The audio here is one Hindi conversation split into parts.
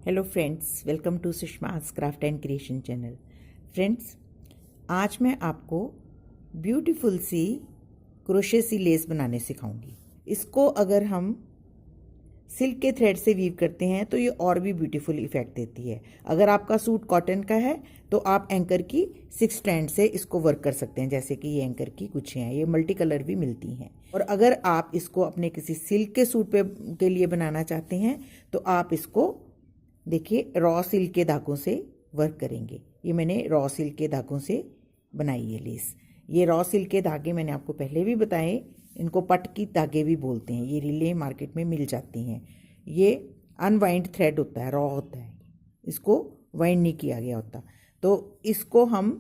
Hello friends, welcome to Sushma's craft and creation channel. Friends, आज मैं आपको ब्यूटीफुल सी क्रोशे सी लेस बनाने सिखाऊंगी। इसको अगर हम सिल्क के थ्रेड से वीव करते हैं तो ये और भी ब्यूटीफुल इफेक्ट देती है। अगर आपका सूट कॉटन का है तो आप एंकर की 6 स्ट्रैंड से इसको वर्क कर सकते हैं, जैसे कि ये एंकर की कुछ हैं, ये मल्टी कलर भी मिलती हैं। और अगर आप इसको अपने किसी सिल्क के सूट पे के लिए बनाना चाहते हैं तो आप इसको देखिए रॉ सिल्क के धागों से वर्क करेंगे। ये मैंने रॉ सिल्क के धागों से बनाई है लेस। ये रॉ सिल्क के धागे मैंने आपको पहले भी बताए, इनको पट की धागे भी बोलते हैं। ये रिले मार्केट में मिल जाती हैं। ये अनवाइंड थ्रेड होता है, रॉ होता है, इसको वाइंड नहीं किया गया होता। तो इसको हम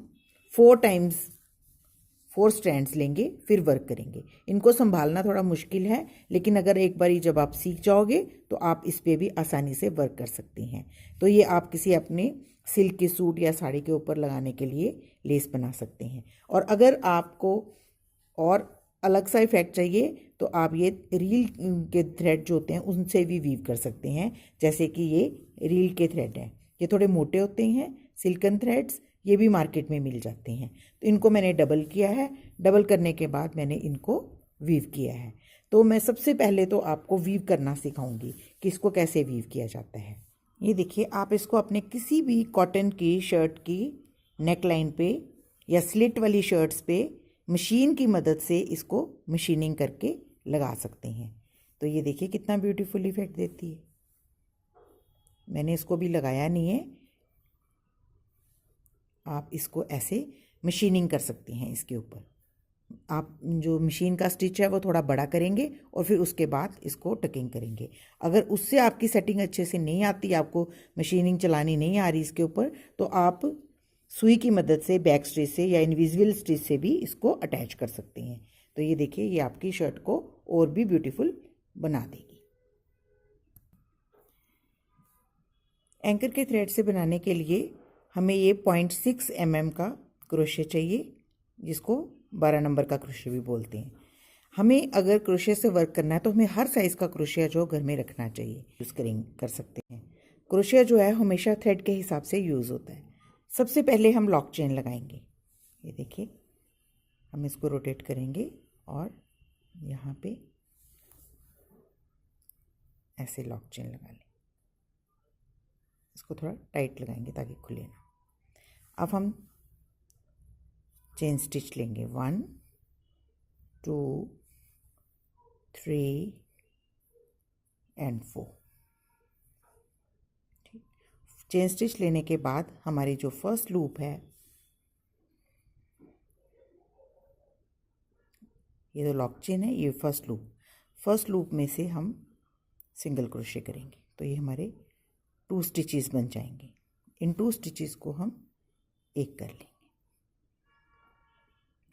4 स्ट्रैंड्स लेंगे, फिर वर्क करेंगे। इनको संभालना थोड़ा मुश्किल है, लेकिन अगर एक बारी जब आप सीख जाओगे तो आप इस पे भी आसानी से वर्क कर सकती हैं। तो ये आप किसी अपने सिल्क के सूट या साड़ी के ऊपर लगाने के लिए लेस बना सकते हैं। और अगर आपको और अलग सा इफेक्ट चाहिए तो आप ये रील के थ्रेड जो होते हैं उनसे भी वीव कर सकते हैं। जैसे कि ये रील के थ्रेड हैं, ये थोड़े मोटे होते हैं, सिल्कन थ्रेड्स, ये भी मार्केट में मिल जाते हैं। तो इनको मैंने डबल किया है। डबल करने के बाद मैंने इनको वीव किया है। तो मैं सबसे पहले तो आपको वीव करना सिखाऊंगी कि इसको कैसे वीव किया जाता है। ये देखिए, आप इसको अपने किसी भी कॉटन की शर्ट की नेक लाइन पे या स्लिट वाली शर्ट्स पे मशीन की मदद से इसको मशीनिंग करके लगा सकते हैं। तो ये देखिए कितना ब्यूटीफुल इफेक्ट देती है। मैंने इसको भी लगाया नहीं है, आप इसको ऐसे मशीनिंग कर सकती हैं। इसके ऊपर आप जो मशीन का स्टिच है वो थोड़ा बड़ा करेंगे और फिर उसके बाद इसको टकिंग करेंगे। अगर उससे आपकी सेटिंग अच्छे से नहीं आती, आपको मशीनिंग चलानी नहीं आ रही इसके ऊपर, तो आप सुई की मदद से बैक स्टिच से या इनविजिबल स्टिच से भी इसको अटैच कर सकते हैं। तो ये देखिए, ये आपकी शर्ट को और भी ब्यूटीफुल बना देगी। एंकर के थ्रेड से बनाने के लिए हमें ये 0.6 mm का क्रोशे चाहिए, जिसको 12 नंबर का क्रोशे भी बोलते हैं। हमें अगर क्रोशे से वर्क करना है तो हमें हर साइज़ का क्रोशिया जो घर में रखना चाहिए, यूज़ कर सकते हैं। क्रोशिया जो है हमेशा थ्रेड के हिसाब से यूज़ होता है। सबसे पहले हम लॉक चेन लगाएंगे। ये देखिए, हम इसको रोटेट करेंगे और यहाँ पे ऐसे लॉक चेन लगा लें। इसको थोड़ा टाइट लगाएंगे ताकि खुले ना। अब हम चेन स्टिच लेंगे 1 2 3 एंड 4। ठीक, चेन स्टिच लेने के बाद हमारी जो फर्स्ट लूप है, ये जो लॉक चेन है, ये फर्स्ट लूप में से हम सिंगल क्रोशे करेंगे। तो ये हमारे 2 स्टिचेस बन जाएंगे। इन 2 स्टिचेस को हम एक कर लेंगे।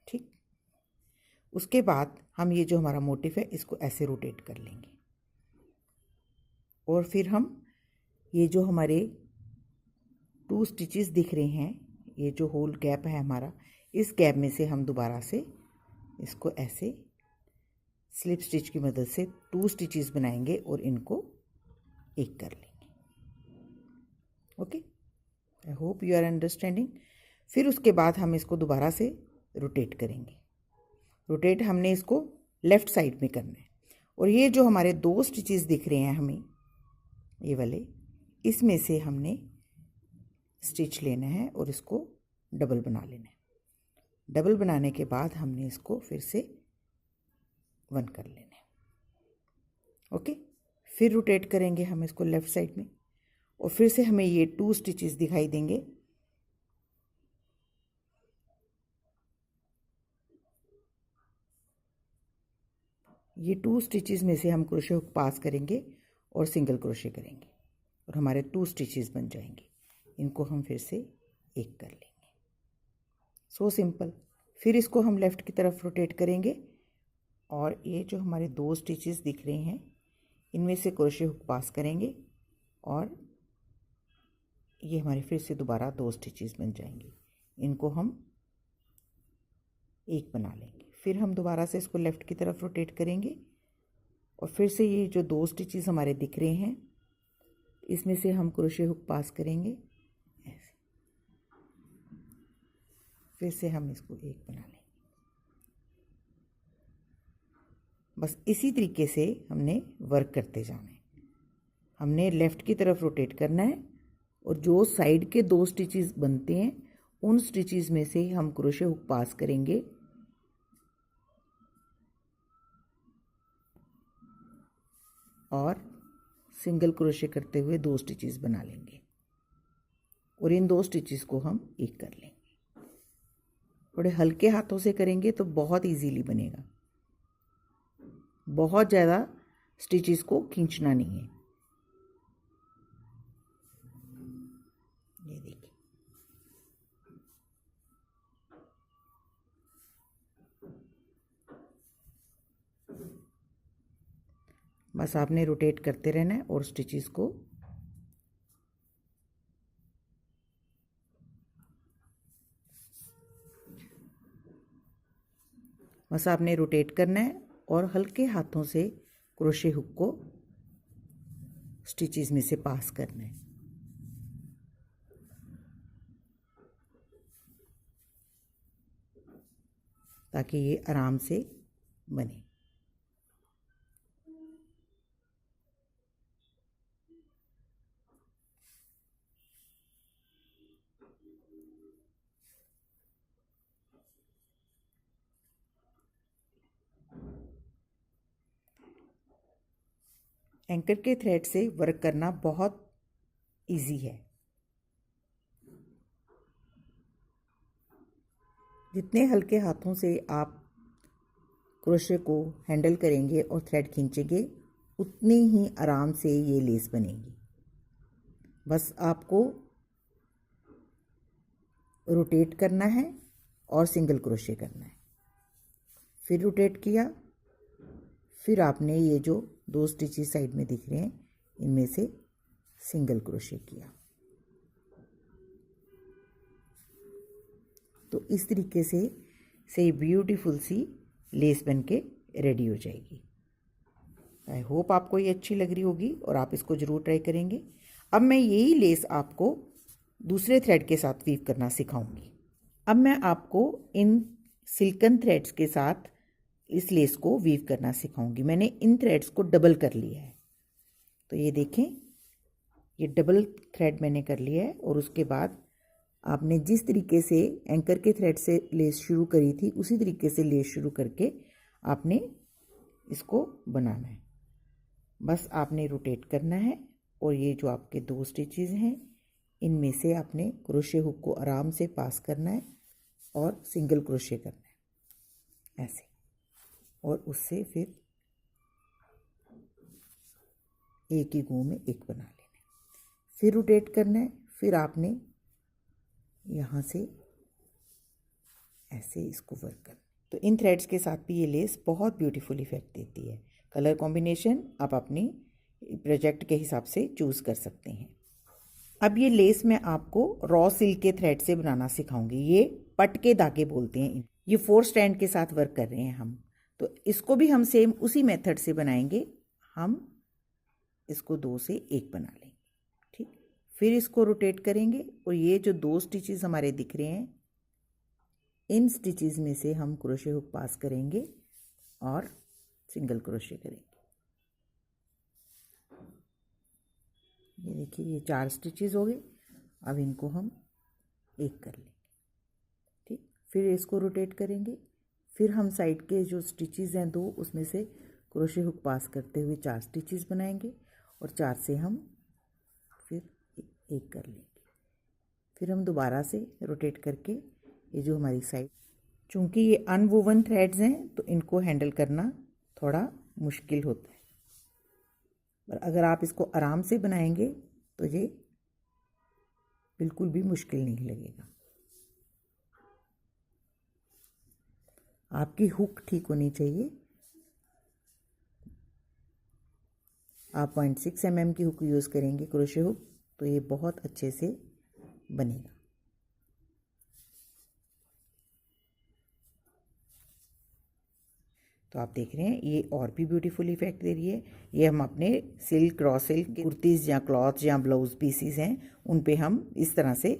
ठीक, उसके बाद हम ये जो हमारा मोटिफ है इसको ऐसे रोटेट कर लेंगे और फिर हम ये जो हमारे 2 स्टिचेस दिख रहे हैं, ये जो होल गैप है हमारा, इस गैप में से हम दोबारा से इसको ऐसे स्लिप स्टिच की मदद से 2 स्टिचेस बनाएंगे और इनको एक कर लेंगे। Okay, I hope you are understanding. फिर उसके बाद हम इसको दोबारा से रोटेट करेंगे। रोटेट हमने इसको लेफ़्ट साइड में करना है। और ये जो हमारे 2 स्टिचेस दिख रहे हैं हमें, ये वाले, इसमें से हमने स्टिच लेना है और इसको डबल बना लेना है। डबल बनाने के बाद हमने इसको फिर से 1 कर लेना है। ओके, फिर रोटेट करेंगे हम इसको लेफ़्ट साइड में और फिर से हमें ये 2 स्टिचेस दिखाई देंगे। ये 2 स्टिचेस में से हम क्रोशे हुक पास करेंगे और सिंगल क्रोशे करेंगे और हमारे 2 स्टिचेस बन जाएंगे। इनको हम फिर से एक कर लेंगे। So simple. फिर इसको हम लेफ़्ट की तरफ रोटेट करेंगे और ये जो हमारे 2 स्टिचेस दिख रहे हैं इनमें से क्रोशे हुक पास करेंगे और ये हमारे फिर से दोबारा 2 स्टिचेस बन जाएंगे। इनको हम एक बना लेंगे। फिर हम दोबारा से इसको लेफ़्ट की तरफ रोटेट करेंगे और फिर से ये जो 2 स्टिचेस हमारे दिख रहे हैं इसमें से हम क्रोशे हुक पास करेंगे ऐसे, फिर से हम इसको एक बना लेंगे। बस इसी तरीके से हमने वर्क करते जाना है। हमने लेफ़्ट की तरफ रोटेट करना है और जो साइड के 2 स्टिचेस बनते हैं उन स्टिचेस में से हम क्रोशे हुक पास करेंगे और सिंगल क्रोशे करते हुए 2 स्टिचेस बना लेंगे और इन 2 स्टिचेस को हम एक कर लेंगे। थोड़े हल्के हाथों से करेंगे तो बहुत इजीली बनेगा। बहुत ज़्यादा स्टिचेस को खींचना नहीं है। ये देखिए, बस आपने रोटेट करते रहना है और स्टिचेस को बस आपने रोटेट करना है और हल्के हाथों से क्रोशे हुक को स्टिचेस में से पास करना है। ताकि ये आराम से बने। एंकर के थ्रेड से वर्क करना बहुत इजी है। जितने हल्के हाथों से आप क्रोशे को हैंडल करेंगे और थ्रेड खींचेंगे उतनी ही आराम से ये लेस बनेगी। बस आपको रोटेट करना है और सिंगल क्रोशे करना है, फिर रोटेट किया, फिर आपने ये जो 2 स्टिचेस साइड में दिख रहे हैं इनमें से सिंगल क्रोशे किया। तो इस तरीके से ब्यूटीफुल सी लेस बन के रेडी हो जाएगी। आई होप आपको ये अच्छी लग रही होगी और आप इसको ज़रूर ट्राई करेंगे। अब मैं यही लेस आपको दूसरे थ्रेड के साथ वीव करना सिखाऊंगी। अब मैं आपको इन सिल्कन थ्रेड्स के साथ इस लेस को वीव करना सिखाऊंगी। मैंने इन थ्रेड्स को डबल कर लिया है, तो ये देखें, ये डबल थ्रेड मैंने कर लिया है और उसके बाद आपने जिस तरीके से एंकर के थ्रेड से लेस शुरू करी थी उसी तरीके से लेस शुरू करके आपने इसको बनाना है। बस आपने रोटेट करना है और ये जो आपके 2 स्टिचेस हैं इनमें से आपने क्रोशे हुक को आराम से पास करना है और सिंगल क्रोशे करना है ऐसे, और उससे फिर एक ही गो में एक बना लेना है। फिर रोटेट करना है, फिर आपने यहाँ से ऐसे इसको वर्क करना। तो इन थ्रेड्स के साथ भी ये लेस बहुत ब्यूटीफुल इफेक्ट देती है। कलर कॉम्बिनेशन आप अपनी प्रोजेक्ट के हिसाब से चूज़ कर सकते हैं। अब ये लेस मैं आपको रॉ सिल्क के थ्रेड से बनाना सिखाऊंगी। ये पट के धागे बोलते हैं। ये 4 स्टैंड के साथ वर्क कर रहे हैं हम, तो इसको भी हम सेम उसी मेथड से बनाएंगे। हम इसको 2 से 1 बना लेंगे, ठीक। फिर इसको रोटेट करेंगे और ये जो 2 स्टिचेस हमारे दिख रहे हैं इन स्टिचेस में से हम क्रोशे हुक पास करेंगे और सिंगल क्रोशे करेंगे। ये देखिए, ये 4 स्टिचेस हो गए। अब इनको हम एक कर लेंगे, ठीक। फिर इसको रोटेट करेंगे, फिर हम साइड के जो स्टिचेस हैं 2 उसमें से क्रोशे हुक पास करते हुए 4 स्टिचेस बनाएंगे और 4 से हम फिर एक कर लेंगे। फिर हम दोबारा से रोटेट करके ये जो हमारी साइड, चूँकि ये अनवोवन थ्रेड्स हैं तो इनको हैंडल करना थोड़ा मुश्किल होता है, पर अगर आप इसको आराम से बनाएंगे तो ये बिल्कुल भी मुश्किल नहीं लगेगा। आपकी हुक ठीक होनी चाहिए। आप 0.6 mm की हुक यूज़ करेंगे क्रोशे हुक तो ये बहुत अच्छे से बनेगा। तो आप देख रहे हैं ये और भी ब्यूटीफुल इफेक्ट दे रही है। ये हम अपने सिल्क, क्रॉस सिल्क कुर्तीज़ या क्लॉथ या ब्लाउज पीसीज हैं उन पे हम इस तरह से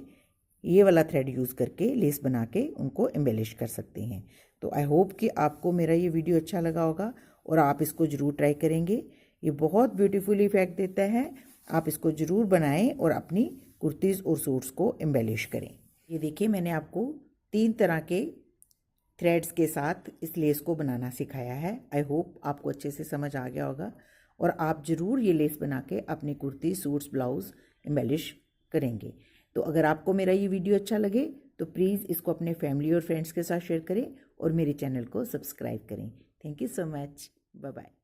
ये वाला थ्रेड यूज़ करके लेस बना के उनको एम्बेलिश कर सकते हैं। तो आई होप कि आपको मेरा ये वीडियो अच्छा लगा होगा और आप इसको ज़रूर ट्राई करेंगे। ये बहुत ब्यूटीफुल इफेक्ट देता है, आप इसको ज़रूर बनाएं और अपनी कुर्तीज़ और सूट्स को एम्बेलिश करें। ये देखिए मैंने आपको 3 तरह के थ्रेड्स के साथ इस लेस को बनाना सिखाया है। आई होप आपको अच्छे से समझ आ गया होगा और आप ज़रूर ये लेस बना के अपनी कुर्ती, सूट्स, ब्लाउज़ एम्बेलिश करेंगे। तो अगर आपको मेरा ये वीडियो अच्छा लगे तो प्लीज़ इसको अपने फैमिली और फ्रेंड्स के साथ शेयर करें और मेरे चैनल को सब्सक्राइब करें। Thank you so much. Bye bye.